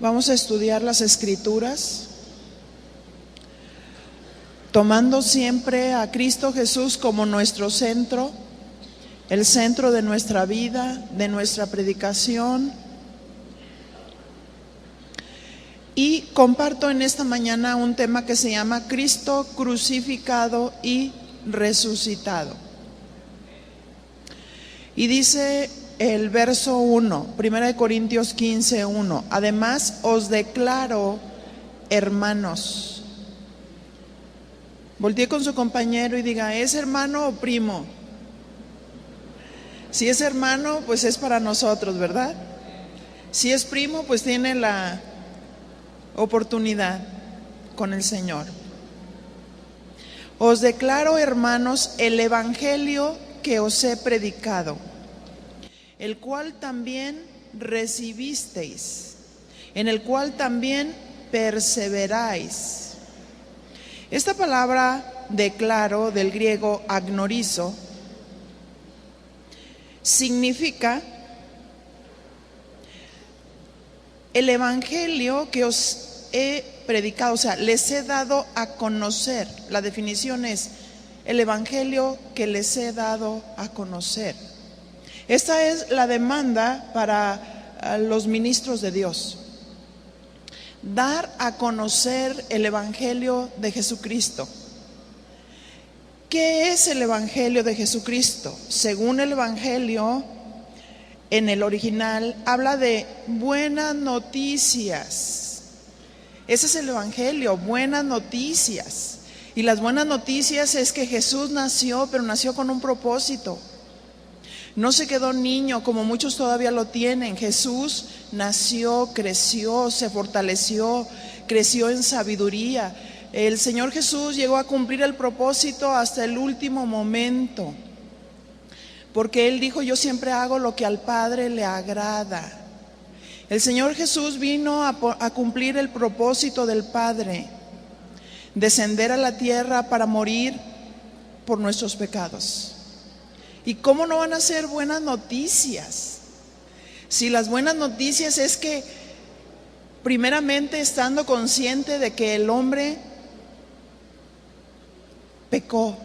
Vamos a estudiar las Escrituras, tomando siempre a Cristo Jesús como nuestro centro, el centro de nuestra vida, de nuestra predicación. Y comparto en esta mañana un tema que se llama Cristo crucificado y resucitado. Y dice el verso 1, 1 Corintios 15, 1: además os declaro, hermanos. Voltee con su compañero y diga: ¿es hermano o primo? Si es hermano, pues es para nosotros, ¿verdad? Si es primo, pues tiene la oportunidad con el Señor. Os declaro, hermanos, el evangelio que os he predicado, el cual también recibisteis, en el cual también perseveráis. Esta palabra declaro, del griego agnorizo, significa el evangelio que os he predicado, o sea, les he dado a conocer. La definición es el evangelio que les he dado a conocer. Esta es la demanda para los ministros de Dios: dar a conocer el evangelio de Jesucristo. ¿Qué es el evangelio de Jesucristo? Según el evangelio, en el original, habla de buenas noticias. Ese es el evangelio, buenas noticias. Y las buenas noticias es que Jesús nació, pero nació con un propósito. No se quedó niño como muchos todavía lo tienen. Jesús nació, creció, se fortaleció, creció en sabiduría. El Señor Jesús llegó a cumplir el propósito hasta el último momento, porque Él dijo: yo siempre hago lo que al Padre le agrada. El Señor Jesús vino a cumplir el propósito del Padre, descender a la tierra para morir por nuestros pecados. ¿Y cómo no van a ser buenas noticias? Si las buenas noticias es que, primeramente, estando consciente de que el hombre pecó,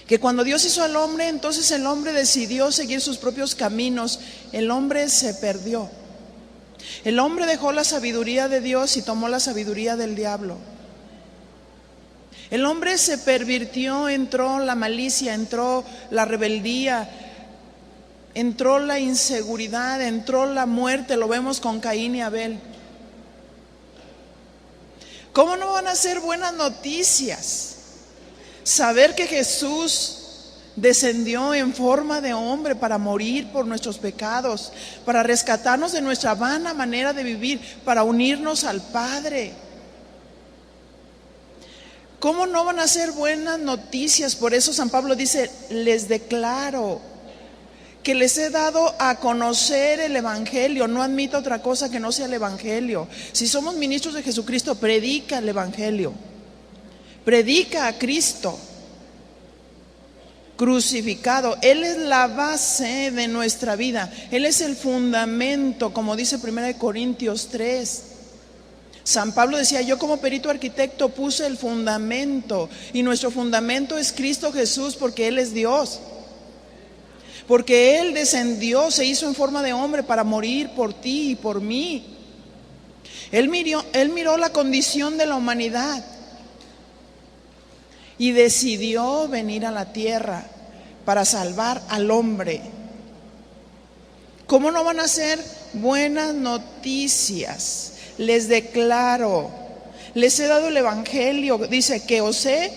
que cuando Dios hizo al hombre, entonces el hombre decidió seguir sus propios caminos. El hombre se perdió. El hombre dejó la sabiduría de Dios y tomó la sabiduría del diablo. El hombre se pervirtió, entró la malicia, entró la rebeldía, entró la inseguridad, entró la muerte. Lo vemos con Caín y Abel. ¿Cómo no van a ser buenas noticias saber que Jesús descendió en forma de hombre para morir por nuestros pecados, para rescatarnos de nuestra vana manera de vivir, para unirnos al Padre? ¿Cómo no van a ser buenas noticias? Por eso San Pablo dice: les declaro que les he dado a conocer el evangelio. No admito otra cosa que no sea el evangelio. Si somos ministros de Jesucristo, predica el evangelio. Predica a Cristo crucificado. Él es la base de nuestra vida. Él es el fundamento, como dice 1 Corintios 3. San Pablo decía: yo como perito arquitecto puse el fundamento, y nuestro fundamento es Cristo Jesús, porque Él es Dios. Porque Él descendió, se hizo en forma de hombre para morir por ti y por mí. Él miró la condición de la humanidad y decidió venir a la tierra para salvar al hombre. ¿Cómo no van a ser buenas noticias? Les declaro, les he dado el evangelio. Dice que os he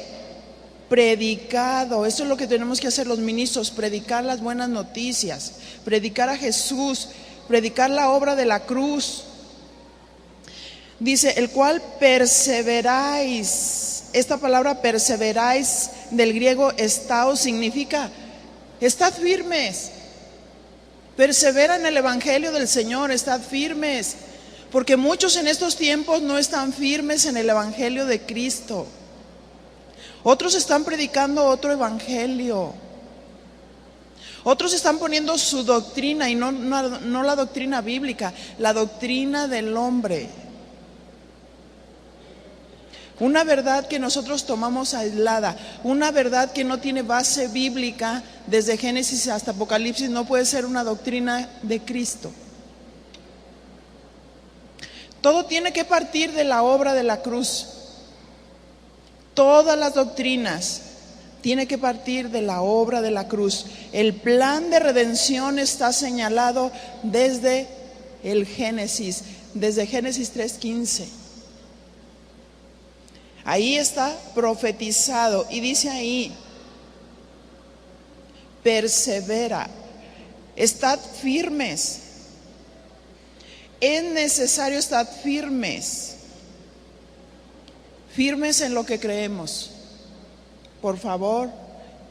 predicado. Eso es lo que tenemos que hacer los ministros: predicar las buenas noticias, predicar a Jesús, predicar la obra de la cruz. Dice: el cual perseveráis. Esta palabra perseveráis, del griego estao, significa estad firmes. Persevera en el evangelio del Señor, estad firmes, porque muchos en estos tiempos no están firmes en el evangelio de Cristo. Otros están predicando otro evangelio. Otros están poniendo su doctrina y no la doctrina bíblica, la doctrina del hombre. Una verdad que nosotros tomamos aislada, una verdad que no tiene base bíblica desde Génesis hasta Apocalipsis, no puede ser una doctrina de Cristo. Todo tiene que partir de la obra de la cruz. Todas las doctrinas tienen que partir de la obra de la cruz. El plan de redención está señalado desde el Génesis, desde Génesis 3:15. Ahí está profetizado y dice ahí: persevera, estad firmes. Es necesario estar firmes, firmes en lo que creemos. Por favor,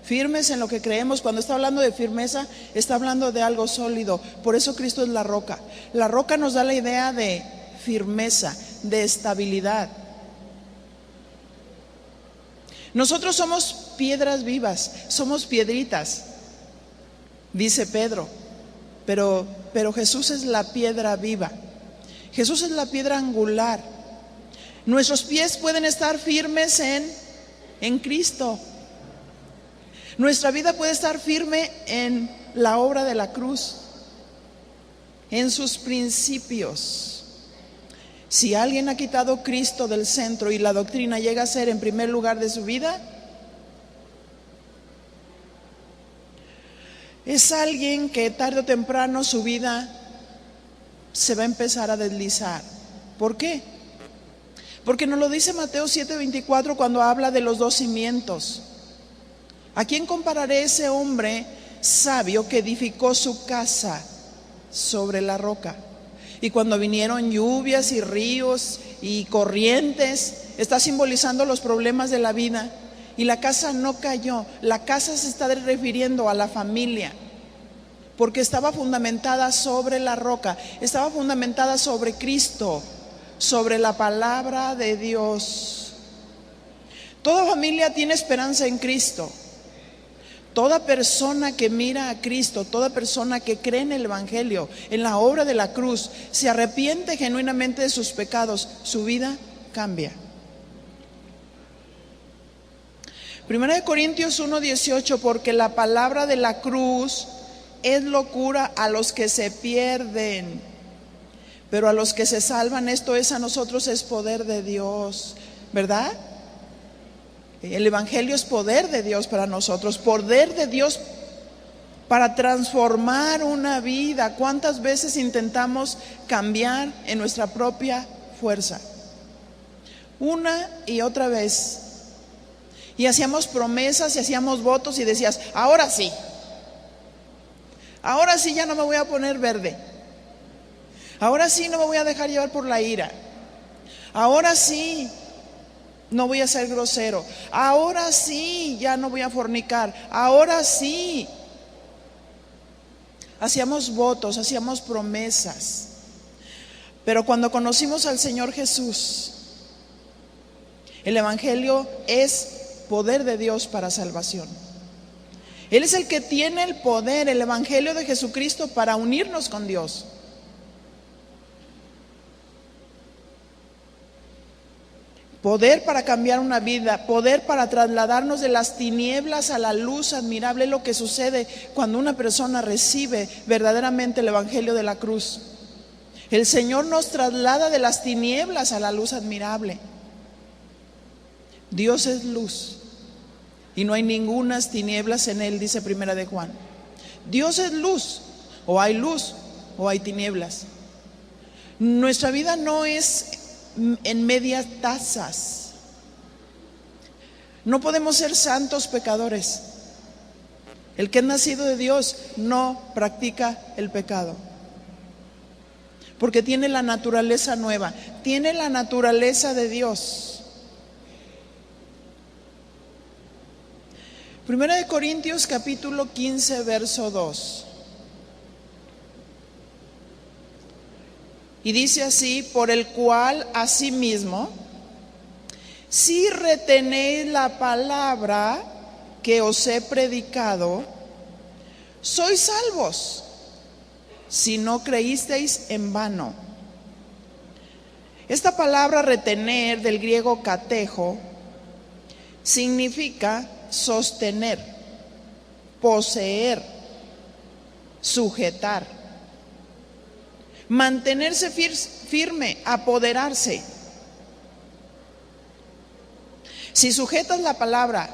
firmes en lo que creemos. Cuando está hablando de firmeza, está hablando de algo sólido. Por eso Cristo es la roca. La roca nos da la idea de firmeza, de estabilidad. Nosotros somos piedras vivas, somos piedritas, dice Pedro, pero Jesús es la piedra viva. Jesús es la piedra angular. Nuestros pies pueden estar firmes en Cristo. Nuestra vida puede estar firme en la obra de la cruz, en sus principios. Si alguien ha quitado Cristo del centro y la doctrina llega a ser en primer lugar de su vida, es alguien que tarde o temprano su vida se va a empezar a deslizar. ¿Por qué? Porque nos lo dice Mateo 7:24 cuando habla de los dos cimientos. ¿A quién compararé ese hombre sabio que edificó su casa sobre la roca? Y cuando vinieron lluvias y ríos y corrientes, está simbolizando los problemas de la vida. Y la casa no cayó. La casa se está refiriendo a la familia, porque estaba fundamentada sobre la roca, estaba fundamentada sobre Cristo, sobre la palabra de Dios. Toda familia tiene esperanza en Cristo. Toda persona que mira a Cristo, toda persona que cree en el Evangelio, en la obra de la cruz, se arrepiente genuinamente de sus pecados, su vida cambia. 1 Corintios 1:18, porque la palabra de la cruz es locura a los que se pierden, pero a los que se salvan, esto es, a nosotros es poder de Dios, ¿verdad? El Evangelio es poder de Dios para nosotros, poder de Dios para transformar una vida. ¿Cuántas veces intentamos cambiar en nuestra propia fuerza? Una y otra vez. Y hacíamos promesas y hacíamos votos y decías: ahora sí ya no me voy a poner verde. Ahora sí no me voy a dejar llevar por la ira. Ahora sí no voy a ser grosero. Ahora sí ya no voy a fornicar. Ahora sí. Hacíamos votos, hacíamos promesas. Pero cuando conocimos al Señor Jesús, el Evangelio es poder de Dios para salvación. Él es el que tiene el poder, el Evangelio de Jesucristo, para unirnos con Dios. Poder para cambiar una vida, poder para trasladarnos de las tinieblas a la luz admirable. Es lo que sucede cuando una persona recibe verdaderamente el Evangelio de la cruz. El Señor nos traslada de las tinieblas a la luz admirable. Dios es luz y no hay ningunas tinieblas en Él, dice Primera de Juan. Dios es luz o hay tinieblas. Nuestra vida no es en medias tazas. No podemos ser santos pecadores. El que es nacido de Dios no practica el pecado, porque tiene la naturaleza nueva, tiene la naturaleza de Dios. 1 Corintios capítulo 15 verso 2. Y dice así: por el cual asimismo, si retenéis la palabra que os he predicado, sois salvos, si no creísteis en vano. Esta palabra retener, del griego katejo, significa sostener, poseer, sujetar, mantenerse firme, apoderarse. Si sujetas la palabra,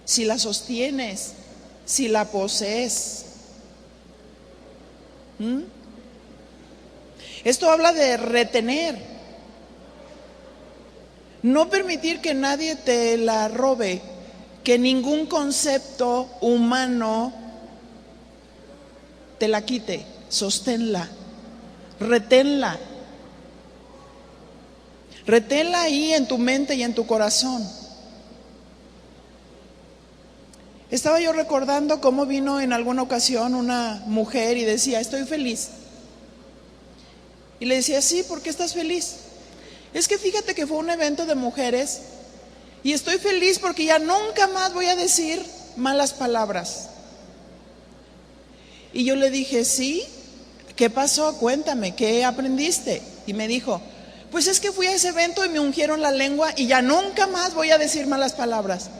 si la sostienes, si la posees. Esto habla de retener, no permitir que nadie te la robe, que ningún concepto humano te la quite. Sosténla, reténla. Reténla ahí en tu mente y en tu corazón. Estaba yo recordando cómo vino en alguna ocasión una mujer y decía, estoy feliz. Y le decía, sí, ¿por qué estás feliz? Es que fíjate que fue un evento de mujeres y estoy feliz porque ya nunca más voy a decir malas palabras. Y yo le dije, sí, ¿qué pasó? Cuéntame, ¿qué aprendiste? Y me dijo, pues es que fui a ese evento y me ungieron la lengua y ya nunca más voy a decir malas palabras.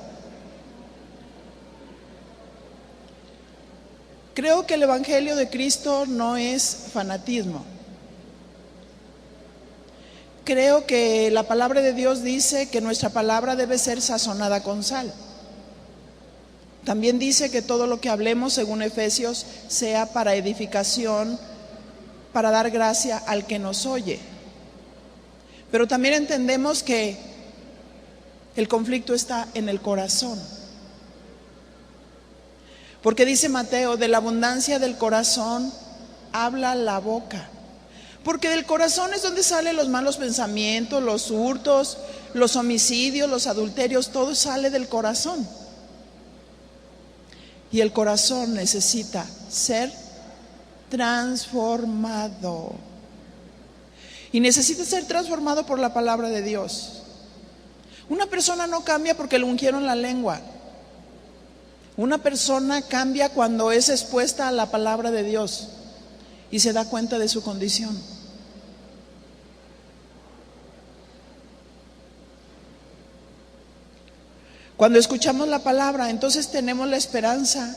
Creo que el Evangelio de Cristo no es fanatismo. Creo que la palabra de Dios dice que nuestra palabra debe ser sazonada con sal. También dice que todo lo que hablemos, según Efesios, sea para edificación, para dar gracia al que nos oye. Pero también entendemos que el conflicto está en el corazón. Porque dice Mateo, de la abundancia del corazón habla la boca. Porque del corazón es donde salen los malos pensamientos, los hurtos, los homicidios, los adulterios, todo sale del corazón. Y el corazón necesita ser transformado. Y necesita ser transformado por la palabra de Dios. Una persona no cambia porque le ungieron la lengua. Una persona cambia cuando es expuesta a la palabra de Dios y se da cuenta de su condición. Cuando escuchamos la palabra, entonces tenemos la esperanza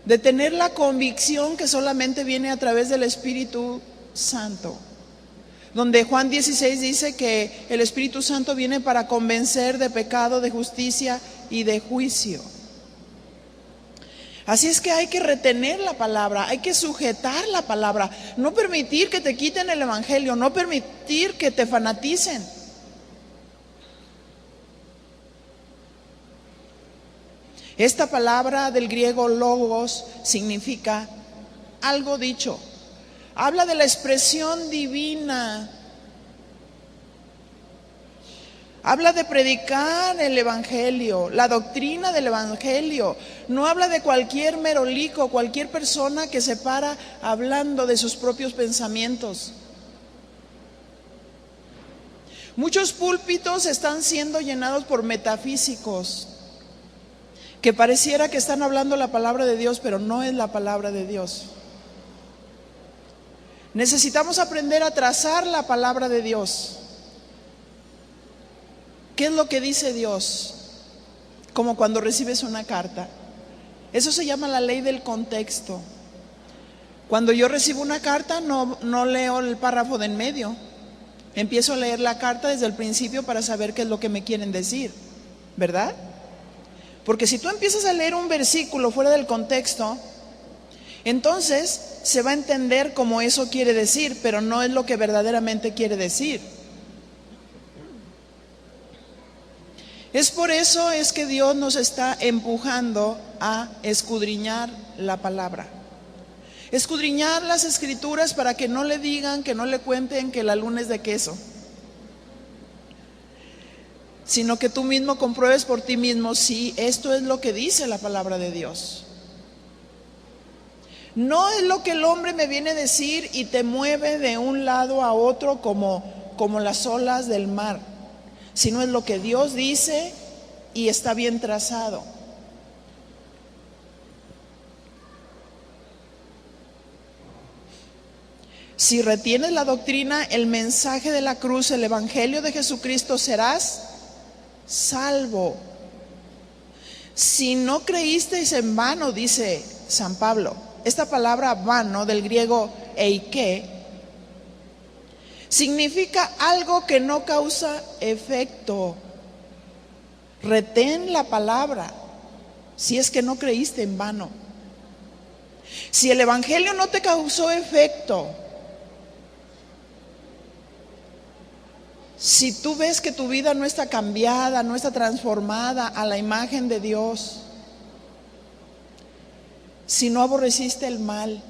de tener la convicción que solamente viene a través del Espíritu Santo. Donde Juan 16 dice que el Espíritu Santo viene para convencer de pecado, de justicia y de juicio. Así es que hay que retener la palabra, hay que sujetar la palabra, no permitir que te quiten el Evangelio, no permitir que te fanaticen. Esta palabra del griego logos significa algo dicho. Habla de la expresión divina. Habla de predicar el Evangelio, la doctrina del Evangelio. No habla de cualquier merolico, cualquier persona que se para hablando de sus propios pensamientos. Muchos púlpitos están siendo llenados por metafísicos que pareciera que están hablando la palabra de Dios, pero no es la palabra de Dios. Necesitamos aprender a trazar la palabra de Dios. ¿Qué es lo que dice Dios? Como cuando recibes una carta. Eso se llama la ley del contexto. Cuando yo recibo una carta, no leo el párrafo de en medio. Empiezo a leer la carta desde el principio para saber qué es lo que me quieren decir, ¿verdad? Porque si tú empiezas a leer un versículo fuera del contexto, entonces se va a entender como eso quiere decir, pero no es lo que verdaderamente quiere decir. Es por eso es que Dios nos está empujando a escudriñar la palabra. Escudriñar las escrituras para que no le digan, que no le cuenten que la luna es de queso, sino que tú mismo compruebes por ti mismo si esto es lo que dice la palabra de Dios. No es lo que el hombre me viene a decir y te mueve de un lado a otro como las olas del mar, sino es lo que Dios dice y está bien trazado. Si retienes la doctrina, el mensaje de la cruz, el evangelio de Jesucristo, serás salvo. Si no creísteis en vano, dice San Pablo. Esta palabra vano, del griego eike, significa algo que no causa efecto. Retén la palabra si es que no creíste en vano. Si el evangelio no te causó efecto, si tú ves que tu vida no está cambiada, no está transformada a la imagen de Dios, si no aborreciste el mal,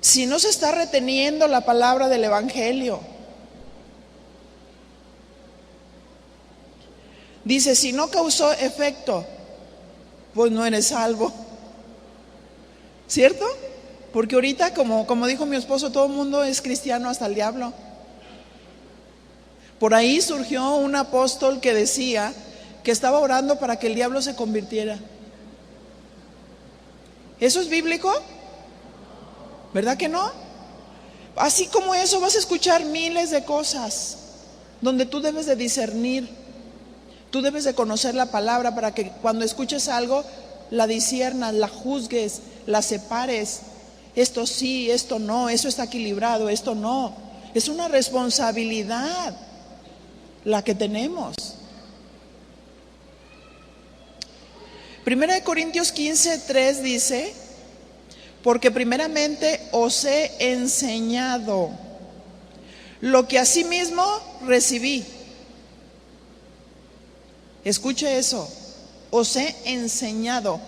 si no se está reteniendo la palabra del evangelio, dice, si no causó efecto, pues no eres salvo. ¿Cierto? Porque ahorita, como dijo mi esposo, todo el mundo es cristiano, hasta el diablo. Por ahí surgió un apóstol que decía que estaba orando para que el diablo se convirtiera. ¿Eso es bíblico? ¿Verdad que no? Así como eso vas a escuchar miles de cosas donde tú debes de discernir. Tú debes de conocer la palabra para que cuando escuches algo la disciernas, la juzgues, la separes. Esto sí, esto no, eso está equilibrado, esto no. Es una responsabilidad la que tenemos. 1 Corintios 15:3 dice, porque primeramente os he enseñado lo que asimismo recibí. Escuche eso, os he enseñado,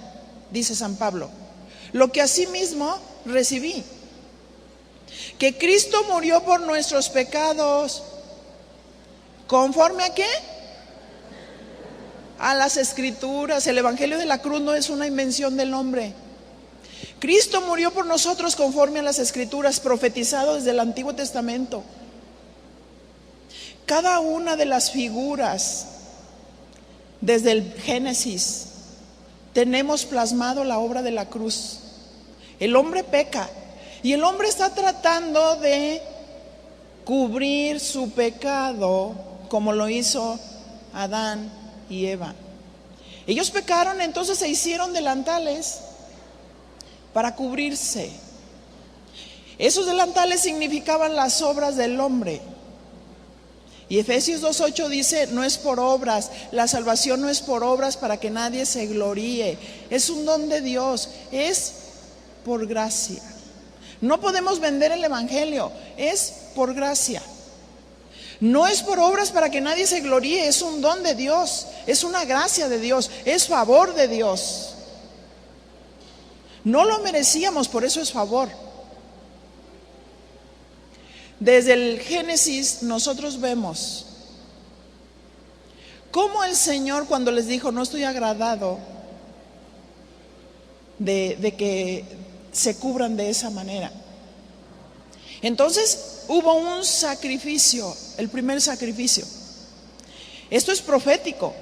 dice San Pablo, lo que asimismo recibí, que Cristo murió por nuestros pecados. ¿Conforme a qué? A las Escrituras. El evangelio de la cruz no es una invención del hombre. Cristo murió por nosotros conforme a las Escrituras, profetizado desde el Antiguo Testamento. Cada una de las figuras, desde el Génesis, tenemos plasmado la obra de la cruz. El hombre peca y el hombre está tratando de cubrir su pecado como lo hizo Adán y Eva. Ellos pecaron, entonces se hicieron delantales para cubrirse. Esos delantales significaban las obras del hombre. Y Efesios 2:8 dice, no es por obras, la salvación no es por obras para que nadie se gloríe. Es un don de Dios, es por gracia. No podemos vender el evangelio, es por gracia. No es por obras para que nadie se gloríe, es un don de Dios, es una gracia de Dios, es favor de Dios. No lo merecíamos, por eso es favor. Desde el Génesis nosotros vemos cómo el Señor, cuando les dijo, no estoy agradado de que se cubran de esa manera. Entonces hubo un sacrificio, el primer sacrificio. Esto es profético,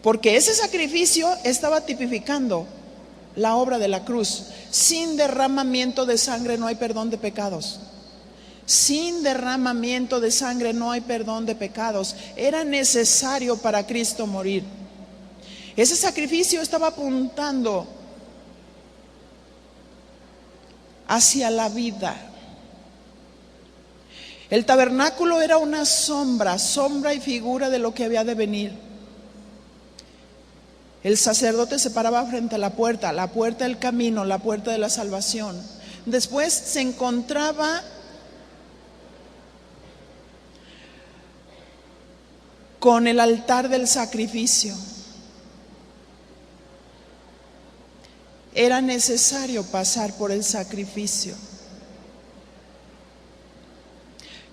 porque ese sacrificio estaba tipificando la obra de la cruz. Sin derramamiento de sangre no hay perdón de pecados. Sin derramamiento de sangre no hay perdón de pecados. Era necesario para Cristo morir. Ese sacrificio estaba apuntando hacia la vida. El tabernáculo era una sombra y figura de lo que había de venir. El sacerdote se paraba frente a la puerta del camino, la puerta de la salvación. Después se encontraba con el altar del sacrificio. Era necesario pasar por el sacrificio.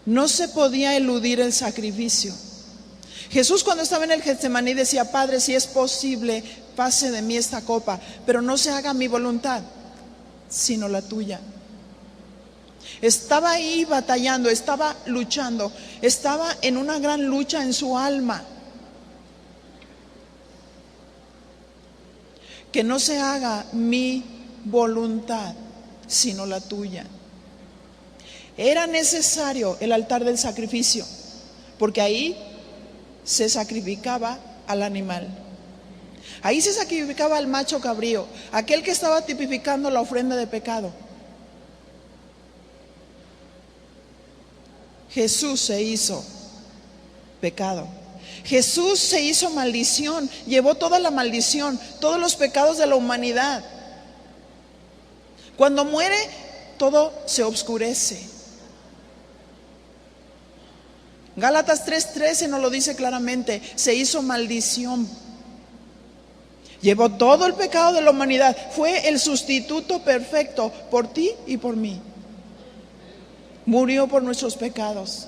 No se podía eludir el sacrificio. Jesús, cuando estaba en el Getsemaní, decía, Padre, si es posible, pase de mí esta copa, pero no se haga mi voluntad, sino la tuya. Estaba ahí batallando, estaba luchando, estaba en una gran lucha en su alma. que no se haga mi voluntad, sino la tuya. Era necesario el altar del sacrificio, porque ahí se sacrificaba al animal. Ahí se sacrificaba al macho cabrío, aquel que estaba tipificando la ofrenda de pecado. Jesús se hizo pecado. Jesús se hizo maldición, llevó toda la maldición, todos los pecados de la humanidad. Cuando muere, todo se oscurece. Gálatas 3:13 nos lo dice claramente, se hizo maldición. Llevó todo el pecado de la humanidad, fue el sustituto perfecto por ti y por mí. Murió por nuestros pecados.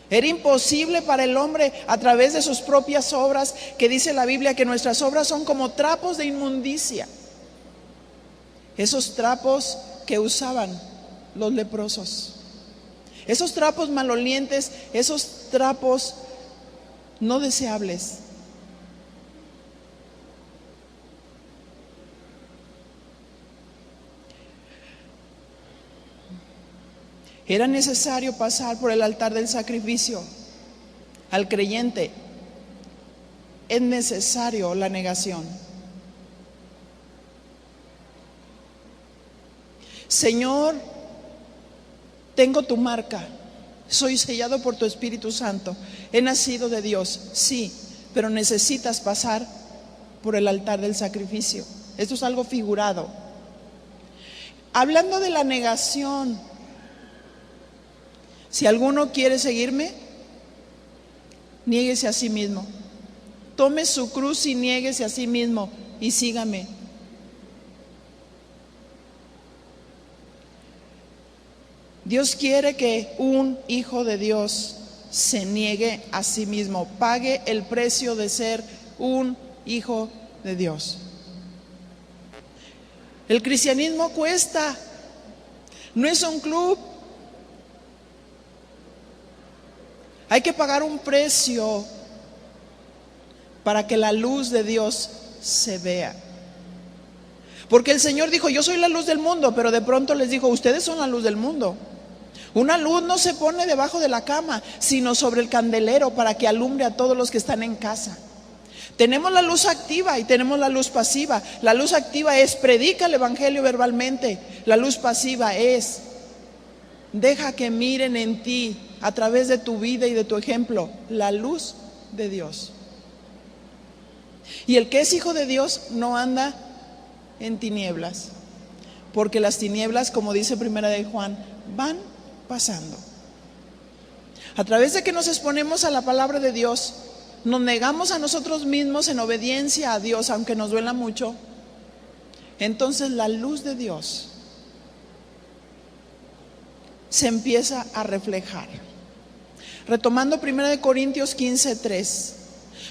Era imposible para el hombre a través de sus propias obras, que dice la Biblia que nuestras obras son como trapos de inmundicia. Esos trapos que usaban los leprosos. Esos trapos malolientes, esos trapos no deseables. Era necesario pasar por el altar del sacrificio. Al creyente es necesario la negación. Señor, tengo tu marca, soy sellado por tu Espíritu Santo, he nacido de Dios, sí, pero necesitas pasar por el altar del sacrificio. Esto es algo figurado. Hablando de la negación, si alguno quiere seguirme, niéguese a sí mismo. Tome su cruz y niéguese a sí mismo y sígame. Dios quiere que un hijo de Dios se niegue a sí mismo, pague el precio de ser un hijo de Dios. El cristianismo cuesta, no es un club. Hay que pagar un precio para que la luz de Dios se vea. Porque el Señor dijo, yo soy la luz del mundo, pero de pronto les dijo, ustedes son la luz del mundo. Una luz no se pone debajo de la cama, sino sobre el candelero para que alumbre a todos los que están en casa. Tenemos la luz activa y tenemos la luz pasiva. La luz activa es predica el evangelio verbalmente. La luz pasiva es deja que miren en ti, a través de tu vida y de tu ejemplo, la luz de Dios. Y el que es hijo de Dios no anda en tinieblas, porque las tinieblas, como dice Primera de Juan, van pasando. A través de que nos exponemos a la palabra de Dios, nos negamos a nosotros mismos en obediencia a Dios, aunque nos duela mucho. Entonces la luz de Dios se empieza a reflejar. Retomando 1 Corintios 15:3,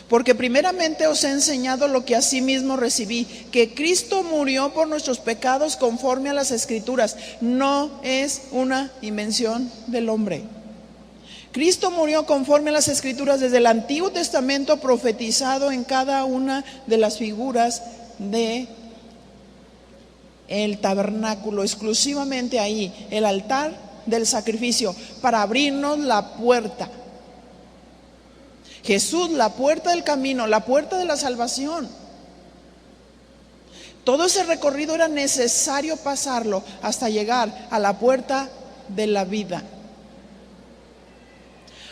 porque primeramente os he enseñado lo que asimismo recibí, que Cristo murió por nuestros pecados conforme a las Escrituras. No es una invención del hombre. Cristo murió conforme a las Escrituras desde el Antiguo Testamento, profetizado en cada una de las figuras de el tabernáculo, exclusivamente ahí, el altar del sacrificio, para abrirnos la puerta. Jesús, la puerta del camino, la puerta de la salvación. Todo ese recorrido era necesario pasarlo hasta llegar a la puerta de la vida.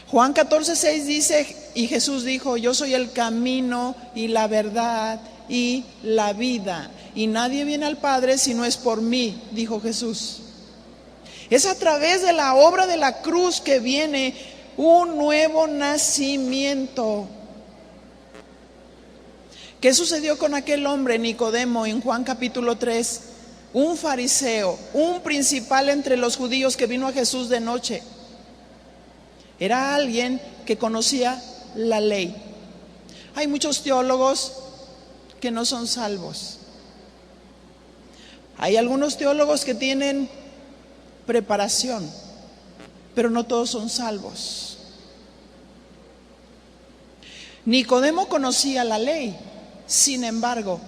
Juan 14:6 dice, y Jesús dijo, yo soy el camino y la verdad y la vida, y nadie viene al Padre si no es por mí, dijo Jesús. Es a través de la obra de la cruz que viene un nuevo nacimiento. ¿Qué sucedió con aquel hombre Nicodemo en Juan capítulo 3? Un fariseo, un principal entre los judíos que vino a Jesús de noche. Era alguien que conocía la ley. Hay muchos teólogos que no son salvos. Hay algunos teólogos que tienen preparación, pero no todos son salvos. Nicodemo conocía la ley, sin embargo,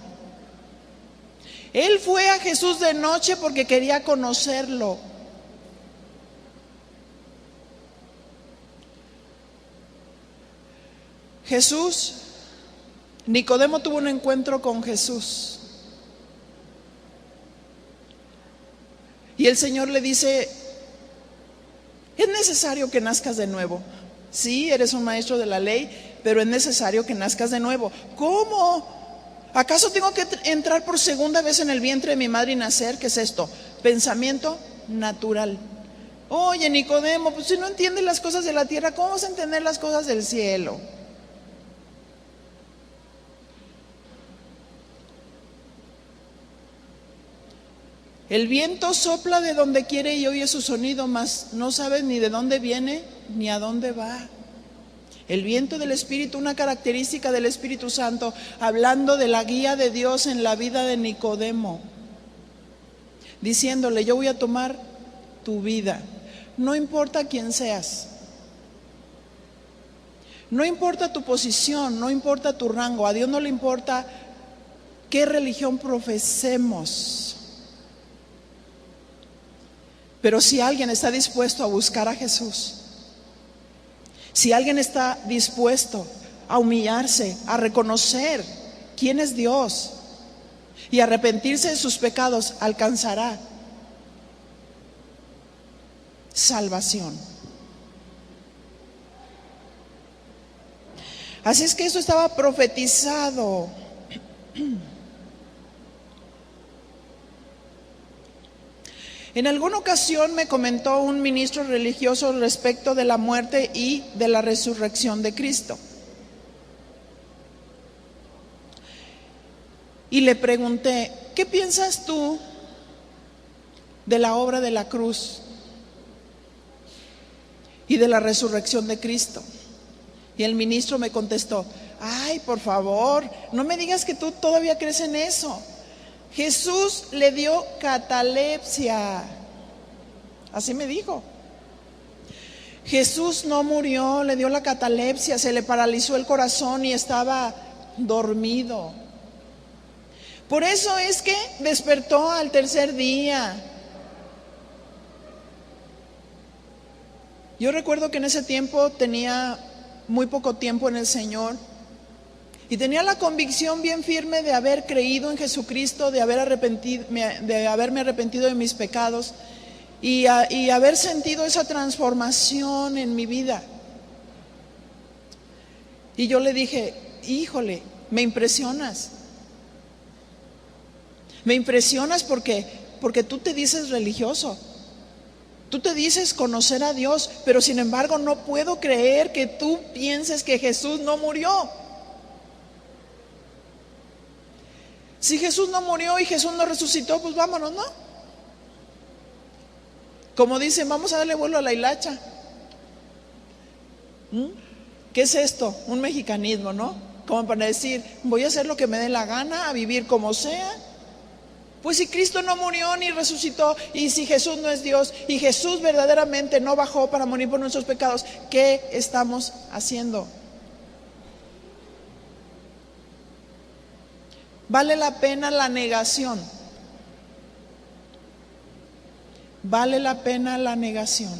Él fue a Jesús de noche porque quería conocerlo. Nicodemo tuvo un encuentro con Jesús. Y el Señor le dice: es necesario que nazcas de nuevo. Sí, eres un maestro de la ley, pero es necesario que nazcas de nuevo. ¿Cómo? ¿Acaso tengo que entrar por segunda vez en el vientre de mi madre y nacer? ¿Qué es esto? Pensamiento natural. Oye, Nicodemo, pues si no entiendes las cosas de la tierra, ¿cómo vas a entender las cosas del cielo? El viento sopla de donde quiere y oye su sonido, mas no sabes ni de dónde viene ni a dónde va. El viento del Espíritu, una característica del Espíritu Santo, hablando de la guía de Dios en la vida de Nicodemo, diciéndole: yo voy a tomar tu vida, no importa quién seas, no importa tu posición, no importa tu rango, a Dios no le importa qué religión profesemos. Pero si alguien está dispuesto a buscar a Jesús, si alguien está dispuesto a humillarse, a reconocer quién es Dios y arrepentirse de sus pecados, alcanzará salvación. Así es que eso estaba profetizado. En alguna ocasión me comentó un ministro religioso respecto de la muerte y de la resurrección de Cristo. Y le pregunté: ¿qué piensas tú de la obra de la cruz y de la resurrección de Cristo? Y el ministro me contestó: ay, por favor, no me digas que tú todavía crees en eso. Jesús le dio catalepsia, así me dijo. Jesús no murió, le dio la catalepsia, se le paralizó el corazón y estaba dormido. Por eso es que despertó al tercer día. Yo recuerdo que en ese tiempo tenía muy poco tiempo en el Señor y tenía la convicción bien firme de haber creído en Jesucristo, de haberme arrepentido de mis pecados y haber sentido esa transformación en mi vida. Y yo le dije: híjole, me impresionas. Me impresionas porque tú te dices religioso. Tú te dices conocer a Dios, pero sin embargo no puedo creer que tú pienses que Jesús no murió. Si Jesús no murió y Jesús no resucitó, pues vámonos, ¿no? Como dicen, vamos a darle vuelo a la hilacha. ¿Qué es esto? Un mexicanismo, ¿no? Como para decir, voy a hacer lo que me dé la gana, a vivir como sea. Pues si Cristo no murió ni resucitó, y si Jesús no es Dios, y Jesús verdaderamente no bajó para morir por nuestros pecados, ¿qué estamos haciendo? Vale la pena la negación. Vale la pena la negación.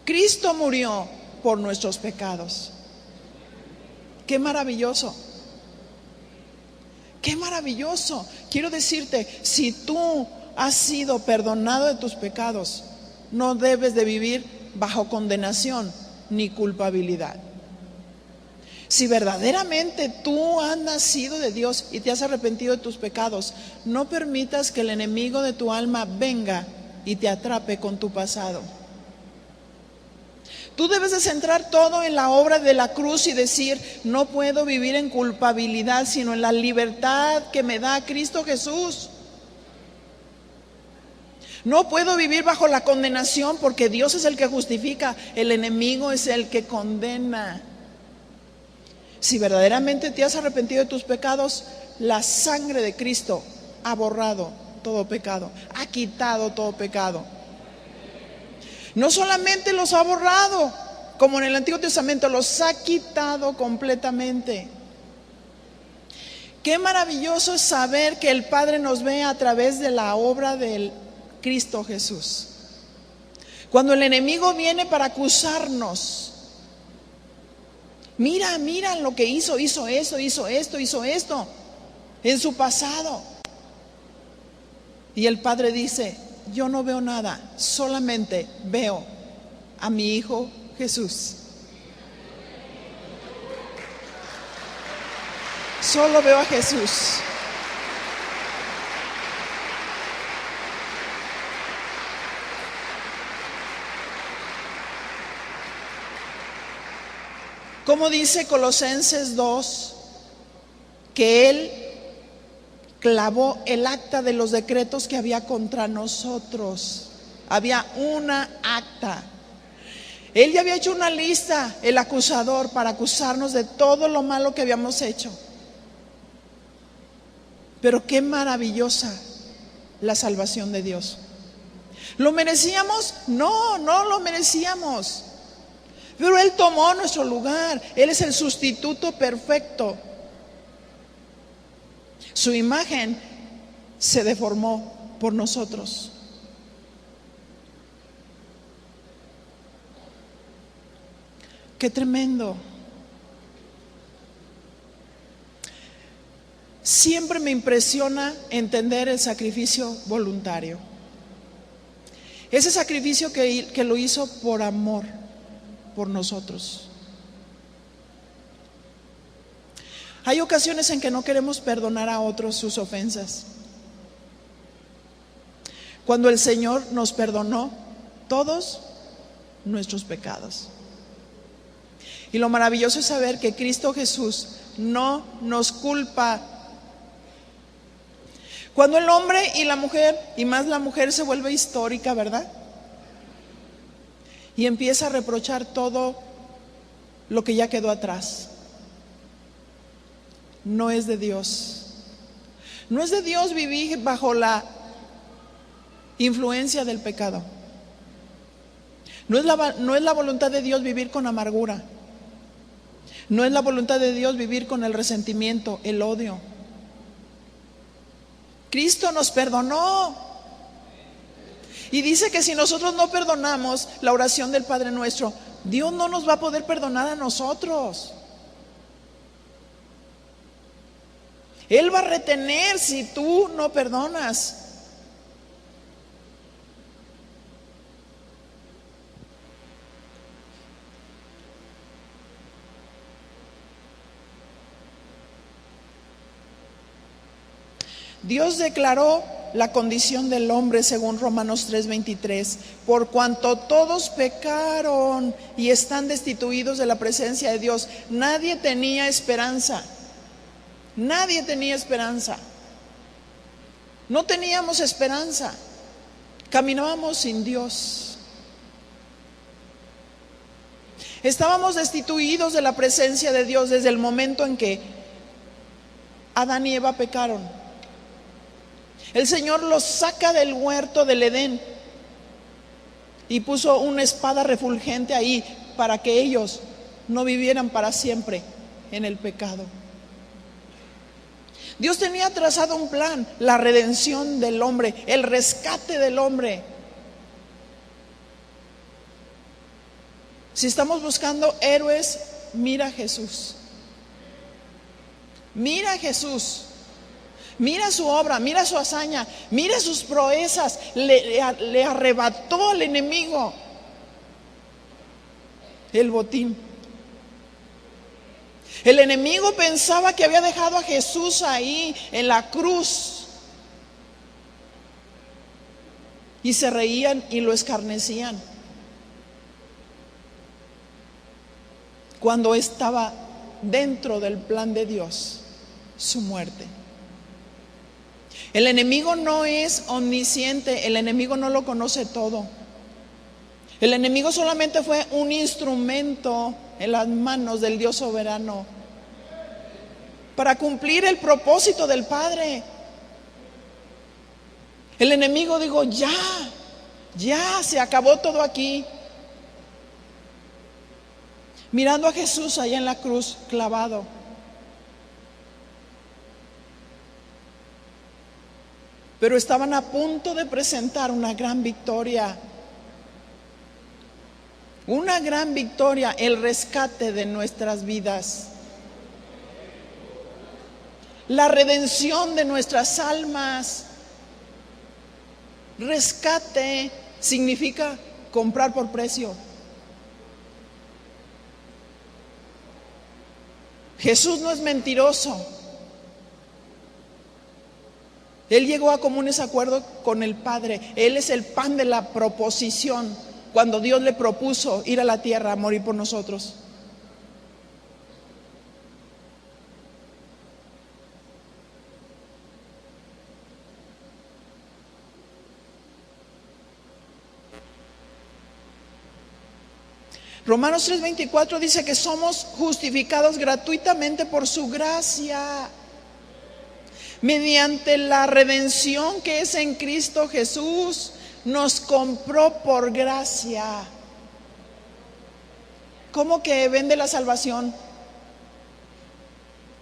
Cristo murió por nuestros pecados. ¡Qué maravilloso! ¡Qué maravilloso! Quiero decirte, si tú has sido perdonado de tus pecados, no debes de vivir bajo condenación ni culpabilidad. Si verdaderamente tú has nacido de Dios y te has arrepentido de tus pecados, no permitas que el enemigo de tu alma venga y te atrape con tu pasado. Tú debes de centrar todo en la obra de la cruz y decir: no puedo vivir en culpabilidad, sino en la libertad que me da Cristo Jesús. No puedo vivir bajo la condenación, porque Dios es el que justifica, el enemigo es el que condena. Si verdaderamente te has arrepentido de tus pecados, la sangre de Cristo ha borrado todo pecado, ha quitado todo pecado. No solamente los ha borrado, como en el Antiguo Testamento, los ha quitado completamente. Qué maravilloso es saber que el Padre nos ve a través de la obra del Cristo Jesús. Cuando el enemigo viene para acusarnos, mira lo que hizo esto en su pasado. Y el Padre dice: yo no veo nada, solamente veo a mi Hijo Jesús. Solo veo a Jesús. Como dice Colosenses 2, que Él clavó el acta de los decretos que había contra nosotros. Había una acta. Él ya había hecho una lista, el acusador, para acusarnos de todo lo malo que habíamos hecho. Pero qué maravillosa la salvación de Dios. ¿Lo merecíamos? No lo merecíamos. Pero Él tomó nuestro lugar. Él es el sustituto perfecto. Su imagen se deformó por nosotros. Qué tremendo. Siempre me impresiona entender el sacrificio voluntario. Ese sacrificio que lo hizo por amor por nosotros. Hay ocasiones en que no queremos perdonar a otros sus ofensas. Cuando el Señor nos perdonó todos nuestros pecados. Y lo maravilloso es saber que Cristo Jesús no nos culpa. Cuando el hombre y la mujer, y más la mujer, se vuelve histórica, ¿verdad? Y empieza a reprochar todo lo que ya quedó atrás. No es de Dios. No es de Dios vivir bajo la influencia del pecado. No es la voluntad de Dios vivir con amargura. No es la voluntad de Dios vivir con el resentimiento, el odio. Cristo nos perdonó. Y dice que si nosotros no perdonamos la oración del Padre Nuestro, Dios no nos va a poder perdonar a nosotros. Él va a retener si tú no perdonas. Dios declaró la condición del hombre según Romanos 3:23, por cuanto todos pecaron y están destituidos de la presencia de Dios. Nadie tenía esperanza. Nadie tenía esperanza. No teníamos esperanza. Caminábamos sin Dios. Estábamos destituidos de la presencia de Dios desde el momento en que Adán y Eva pecaron. El Señor los saca del huerto del Edén y puso una espada refulgente ahí para que ellos no vivieran para siempre en el pecado. Dios tenía trazado un plan, la redención del hombre, el rescate del hombre. Si estamos buscando héroes, mira a Jesús. Mira a Jesús. Mira su obra, mira su hazaña, mira sus proezas. Le arrebató al enemigo el botín. El enemigo pensaba que había dejado a Jesús ahí en la cruz. Y se reían y lo escarnecían. Cuando estaba dentro del plan de Dios, su muerte. El enemigo no es omnisciente, el enemigo no lo conoce todo. El enemigo solamente fue un instrumento en las manos del Dios soberano para cumplir el propósito del Padre. El enemigo dijo: ya se acabó todo aquí. Mirando a Jesús allá en la cruz clavado. pero estaban a punto de presentar una gran victoria. Una gran victoria, el rescate de nuestras vidas, la redención de nuestras almas. Rescate significa comprar por precio. Jesús no es mentiroso. Él llegó a comunes acuerdos con el Padre. Él es el pan de la proposición cuando Dios le propuso ir a la tierra a morir por nosotros. Romanos 3:24 dice que somos justificados gratuitamente por su gracia, mediante la redención que es en Cristo Jesús. Nos compró por gracia. ¿Cómo que vende la salvación?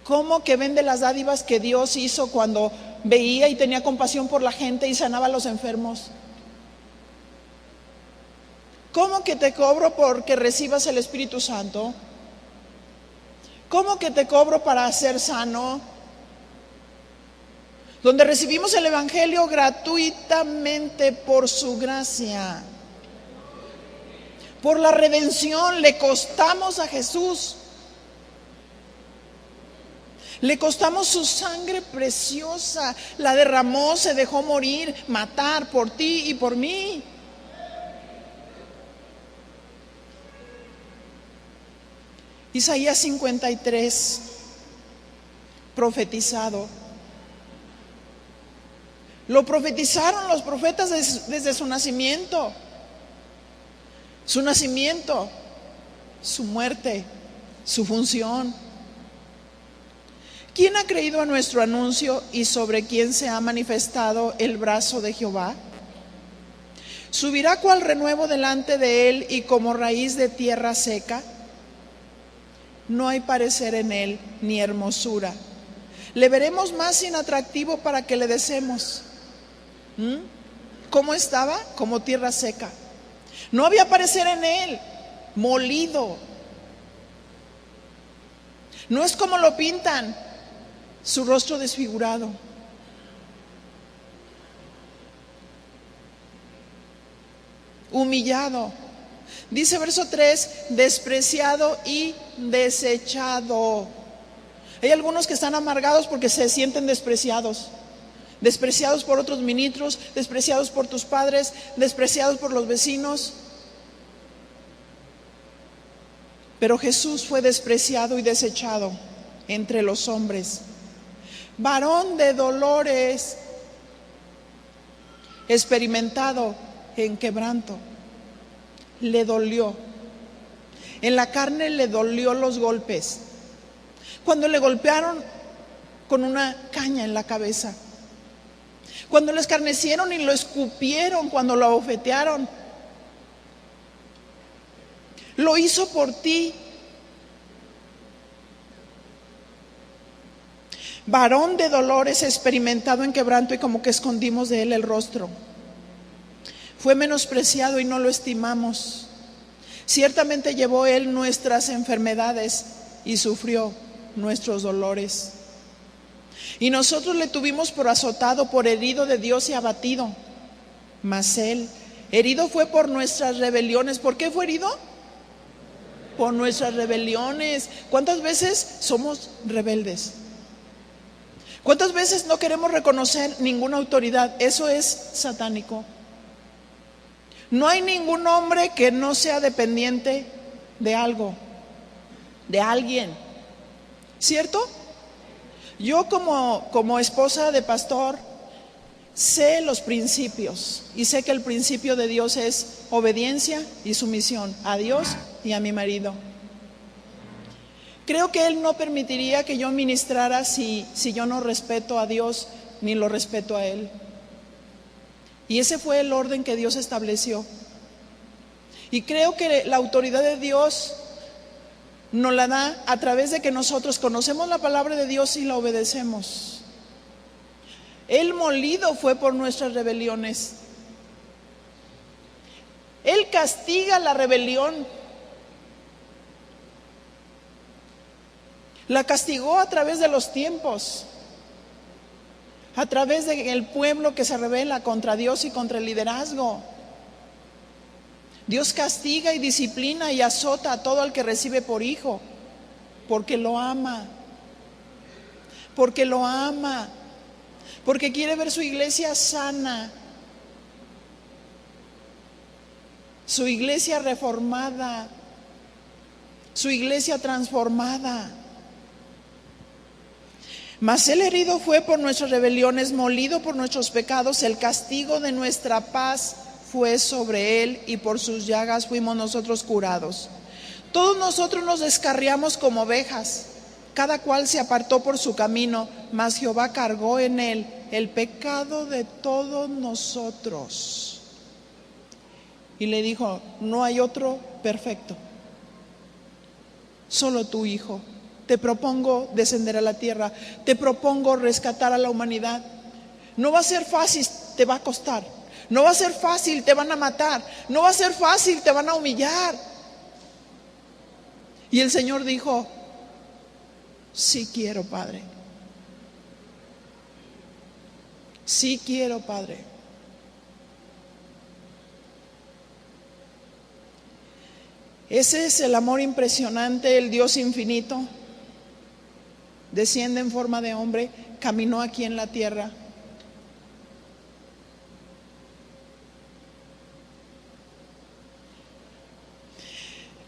¿Cómo que vende las dádivas que Dios hizo cuando veía y tenía compasión por la gente y sanaba a los enfermos? ¿Cómo que te cobro porque recibas el Espíritu Santo? ¿Cómo que te cobro para ser sano? Donde recibimos el Evangelio gratuitamente por su gracia. Por la redención le costamos a Jesús. Le costamos su sangre preciosa. La derramó, se dejó morir, matar por ti y por mí. Isaías 53, profetizado. Lo profetizaron los profetas desde su nacimiento. Su nacimiento, su muerte, su función. ¿Quién ha creído a nuestro anuncio y sobre quién se ha manifestado el brazo de Jehová? ¿Subirá cual renuevo delante de él y como raíz de tierra seca? No hay parecer en él ni hermosura. Le veremos más inatractivo para que le deseemos. ¿Cómo estaba? Como tierra seca. No había parecer en él, molido. No es como lo pintan, su rostro desfigurado. Humillado. Dice verso 3, despreciado y desechado. Hay algunos que están amargados porque se sienten despreciados. Despreciados por otros ministros, despreciados por tus padres, despreciados por los vecinos. Pero Jesús fue despreciado y desechado entre los hombres. Varón de dolores, experimentado en quebranto. Le dolió. En la carne le dolió los golpes. Cuando le golpearon con una caña en la cabeza. Cuando lo escarnecieron y lo escupieron, cuando lo abofetearon. Lo hizo por ti. Varón de dolores, experimentado en quebranto, y como que escondimos de él el rostro. Fue menospreciado y no lo estimamos. Ciertamente llevó él nuestras enfermedades y sufrió nuestros dolores. Y nosotros le tuvimos por azotado, por herido de Dios y abatido. Mas él, herido fue por nuestras rebeliones. ¿Por qué fue herido? Por nuestras rebeliones. ¿Cuántas veces somos rebeldes? ¿Cuántas veces no queremos reconocer ninguna autoridad? Eso es satánico. No hay ningún hombre que no sea dependiente de algo, de alguien. ¿Cierto? Yo como esposa de pastor sé los principios y sé que el principio de Dios es obediencia y sumisión a Dios y a mi marido. Creo que Él no permitiría que yo ministrara si yo no respeto a Dios ni lo respeto a Él. Y ese fue el orden que Dios estableció. Y creo que la autoridad de Dios nos la da a través de que nosotros conocemos la palabra de Dios y la obedecemos. Él molido fue por nuestras rebeliones. Él castiga la rebelión. La castigó a través de los tiempos, a través del pueblo que se rebela contra Dios y contra el liderazgo. Dios castiga y disciplina y azota a todo el que recibe por hijo, porque lo ama, porque lo ama, porque quiere ver su iglesia sana, su iglesia reformada, su iglesia transformada. Mas Él herido fue por nuestras rebeliones, molido por nuestros pecados, el castigo de nuestra paz fue sobre Él, y por sus llagas fuimos nosotros curados. Todos nosotros nos descarriamos como ovejas, cada cual se apartó por su camino, mas Jehová cargó en Él el pecado de todos nosotros. Y le dijo: no hay otro perfecto, solo tu Hijo. Te propongo descender a la tierra, te propongo rescatar a la humanidad. No va a ser fácil, te va a costar. No va a ser fácil, te van a matar. No va a ser fácil, te van a humillar. Y el Señor dijo: sí quiero, Padre. Sí quiero, Padre. Ese es el amor impresionante, el Dios infinito. Desciende en forma de hombre, caminó aquí en la tierra.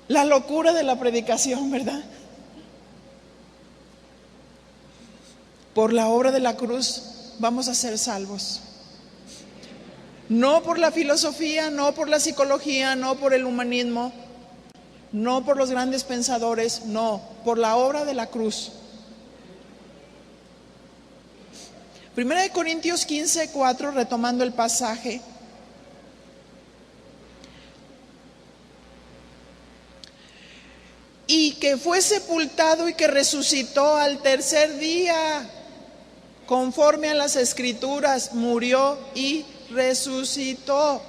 La locura de la predicación, ¿verdad? Por la obra de la cruz vamos a ser salvos. No por la filosofía, no por la psicología, no por el humanismo, no por los grandes pensadores, no, por la obra de la cruz. 1 Corintios 15:4, retomando el pasaje. Y que fue sepultado y que resucitó al tercer día, conforme a las Escrituras, murió y resucitó.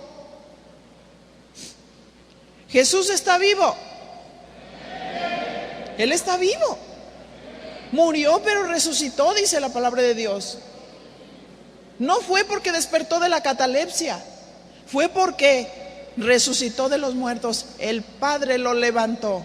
Jesús está vivo. Él está vivo. Murió pero resucitó, dice la palabra de Dios. No fue porque despertó de la catalepsia, fue porque resucitó de los muertos. El Padre lo levantó.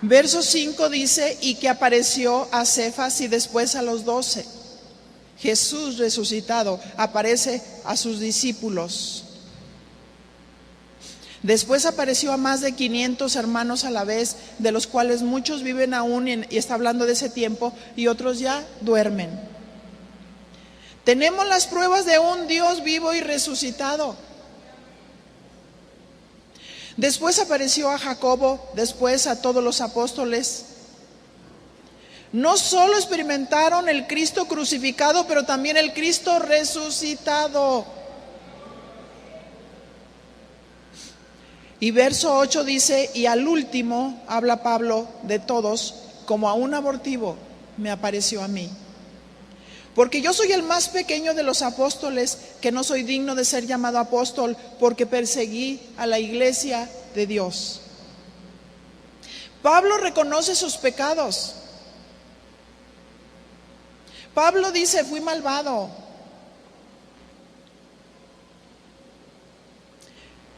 Verso 5 dice: y que apareció a Cefas y después a los 12. Jesús resucitado aparece a sus discípulos. Después apareció a más de 500 hermanos a la vez, de los cuales muchos viven aún, y está hablando de ese tiempo, y otros ya duermen. Tenemos las pruebas de un Dios vivo y resucitado. Después apareció a Jacobo, después a todos los apóstoles. No solo experimentaron el Cristo crucificado, pero también el Cristo resucitado. Y verso 8 dice: y al último, habla Pablo de todos, como a un abortivo me apareció a mí. Porque yo soy el más pequeño de los apóstoles, que no soy digno de ser llamado apóstol, porque perseguí a la iglesia de Dios. Pablo reconoce sus pecados. Pablo dice: fui malvado,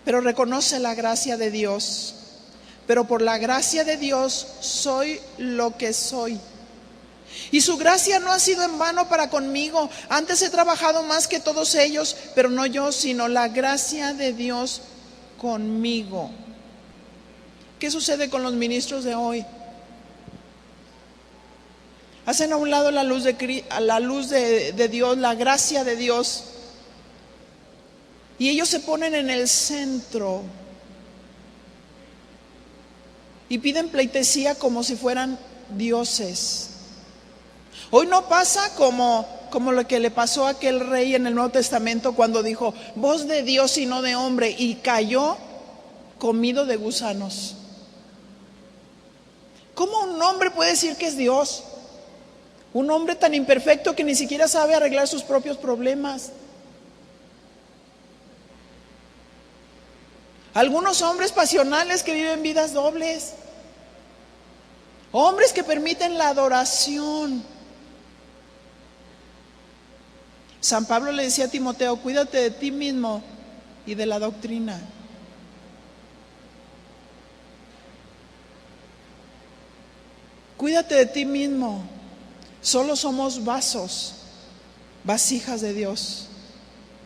pero reconoce la gracia de Dios. Pero por la gracia de Dios soy lo que soy. Y su gracia no ha sido en vano para conmigo. Antes he trabajado más que todos ellos, pero no yo, sino la gracia de Dios conmigo. ¿Qué sucede con los ministros de hoy? Hacen a un lado la luz de Dios, la gracia de Dios, y ellos se ponen en el centro y piden pleitesía como si fueran dioses. Hoy no pasa como como lo que le pasó a aquel rey en el Nuevo Testamento cuando dijo, voz de Dios y no de hombre, y cayó comido de gusanos. ¿Cómo un hombre puede decir que es Dios? Un hombre tan imperfecto que ni siquiera sabe arreglar sus propios problemas. Algunos hombres pasionales que viven vidas dobles. Hombres que permiten la adoración. San Pablo le decía a Timoteo, cuídate de ti mismo y de la doctrina. Cuídate de ti mismo. Solo somos vasos, vasijas de Dios,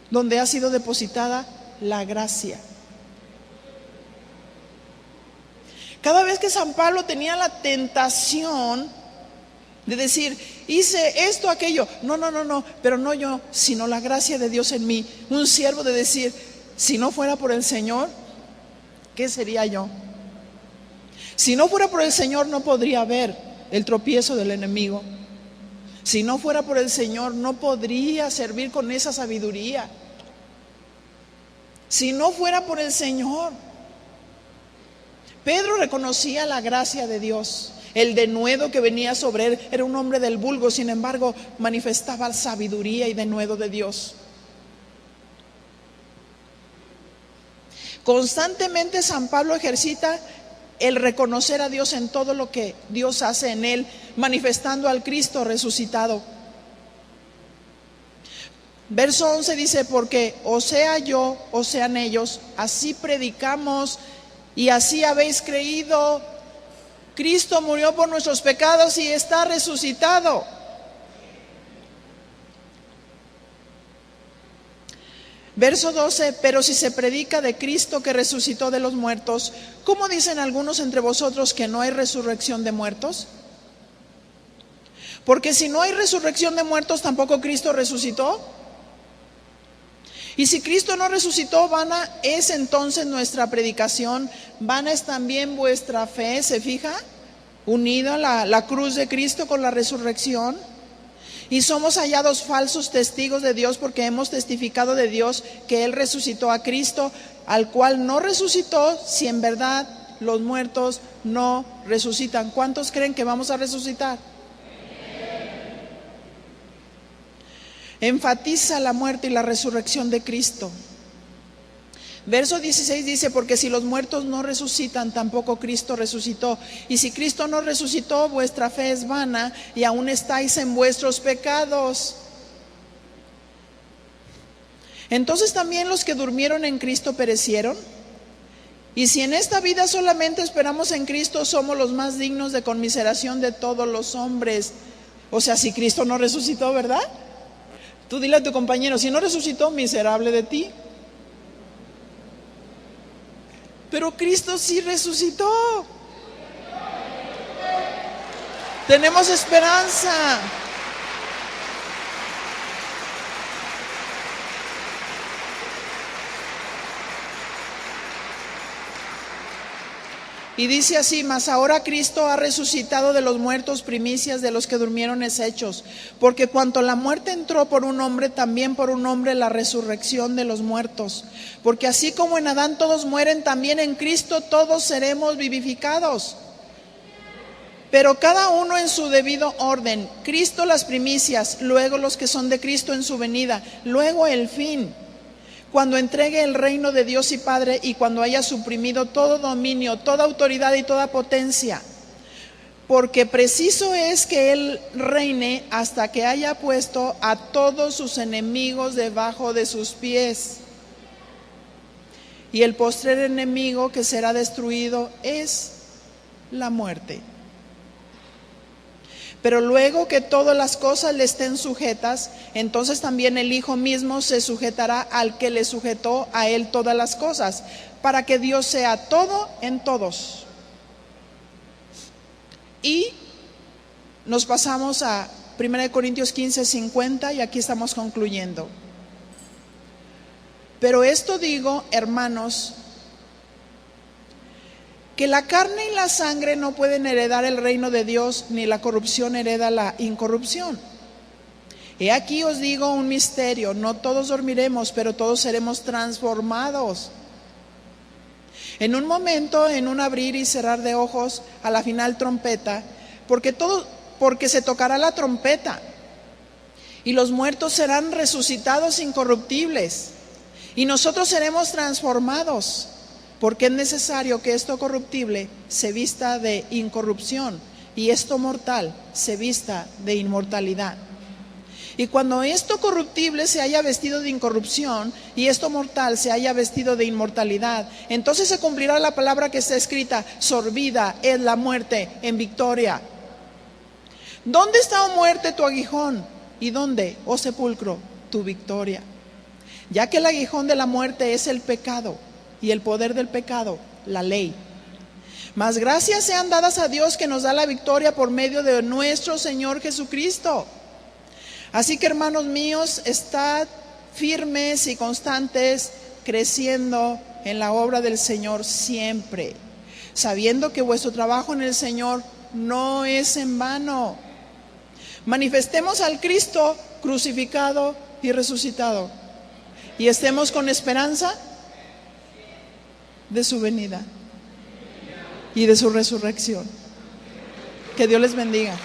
donde ha sido depositada la gracia. Cada vez que San Pablo tenía la tentación de decir, hice esto, aquello, no, pero no yo, sino la gracia de Dios en mí. Un siervo de decir, si no fuera por el Señor, ¿qué sería yo? Si no fuera por el Señor, no podría ver el tropiezo del enemigo. Si no fuera por el Señor, no podría servir con esa sabiduría. Si no fuera por el Señor. Pedro reconocía la gracia de Dios. El denuedo que venía sobre él era un hombre del vulgo, sin embargo, manifestaba sabiduría y denuedo de Dios. Constantemente San Pablo ejercita el reconocer a Dios en todo lo que Dios hace en él, manifestando al Cristo resucitado. Verso 11 dice, porque o sea yo, o sean ellos, así predicamos y así habéis creído. Cristo murió por nuestros pecados y está resucitado. Verso 12, pero si se predica de Cristo que resucitó de los muertos, ¿cómo dicen algunos entre vosotros que no hay resurrección de muertos? Porque si no hay resurrección de muertos, tampoco Cristo resucitó. Y si Cristo no resucitó, vana es entonces nuestra predicación, vana es también vuestra fe. ¿Se fija? Unida la cruz de Cristo con la resurrección. Y somos hallados falsos testigos de Dios porque hemos testificado de Dios que Él resucitó a Cristo, al cual no resucitó, si en verdad los muertos no resucitan. ¿Cuántos creen que vamos a resucitar? Enfatiza la muerte y la resurrección de Cristo. Verso 16 dice, porque si los muertos no resucitan, tampoco Cristo resucitó. Y si Cristo no resucitó, vuestra fe es vana y aún estáis en vuestros pecados. Entonces también los que durmieron en Cristo perecieron. Y si en esta vida solamente esperamos en Cristo, somos los más dignos de conmiseración de todos los hombres. O sea, si Cristo no resucitó, ¿verdad? Tú dile a tu compañero, si no resucitó, miserable de ti. Pero Cristo sí resucitó. Tenemos esperanza. Y dice así, mas ahora Cristo ha resucitado de los muertos, primicias de los que durmieron hechos. Porque cuanto la muerte entró por un hombre, también por un hombre la resurrección de los muertos. Porque así como en Adán todos mueren, también en Cristo todos seremos vivificados. Pero cada uno en su debido orden. Cristo las primicias, luego los que son de Cristo en su venida, luego el fin, cuando entregue el reino de Dios y Padre y cuando haya suprimido todo dominio, toda autoridad y toda potencia. Porque preciso es que Él reine hasta que haya puesto a todos sus enemigos debajo de sus pies. Y el postrer enemigo que será destruido es la muerte. Pero luego que todas las cosas le estén sujetas, entonces también el Hijo mismo se sujetará al que le sujetó a Él todas las cosas, para que Dios sea todo en todos. Y nos pasamos a 1 Corintios 15, 50 y aquí estamos concluyendo. Pero esto digo, hermanos, que la carne y la sangre no pueden heredar el reino de Dios, ni la corrupción hereda la incorrupción. He aquí os digo un misterio, no todos dormiremos, pero todos seremos transformados. En un momento, en un abrir y cerrar de ojos, a la final trompeta, porque se tocará la trompeta, y los muertos serán resucitados incorruptibles, y nosotros seremos transformados, porque es necesario que esto corruptible se vista de incorrupción, y esto mortal se vista de inmortalidad. Y cuando esto corruptible se haya vestido de incorrupción y esto mortal se haya vestido de inmortalidad, entonces se cumplirá la palabra que está escrita: sorbida es la muerte en victoria. ¿Dónde está, oh muerte, tu aguijón? ¿Y dónde, oh sepulcro, tu victoria? Ya que el aguijón de la muerte es el pecado, y el poder del pecado, la ley. Mas gracias sean dadas a Dios, que nos da la victoria por medio de nuestro Señor Jesucristo. Así que, hermanos míos, estad firmes y constantes, creciendo en la obra del Señor siempre, sabiendo que vuestro trabajo en el Señor no es en vano. Manifestemos al Cristo crucificado y resucitado, y estemos con esperanza de su venida y de su resurrección. Que Dios les bendiga.